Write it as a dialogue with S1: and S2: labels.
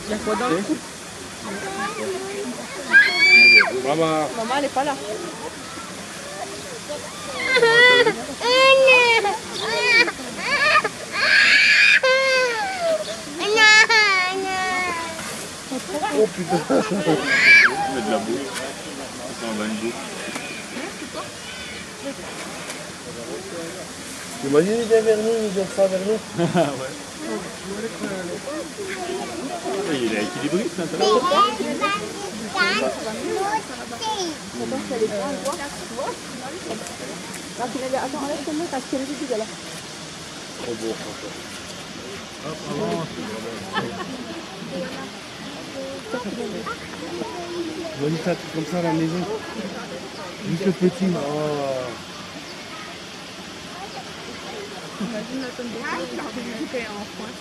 S1: Il y a quoi dans le trou?
S2: Maman.
S1: Maman, elle est pas là.
S2: Oh putain.
S3: On met de la boue. Ça en va une boue.
S2: Imagine, il vient vers nous, il vient ça vers nous.
S3: Il est équilibré, c'est intéressant.
S1: Attends, enlève ton mot, parce que le vidéo là.
S2: Trop beau, franchement. Hop, avance. Jolie ça comme ça à la maison. Juste le petit. Oh.
S1: Imagine la tonne de bouquet en France.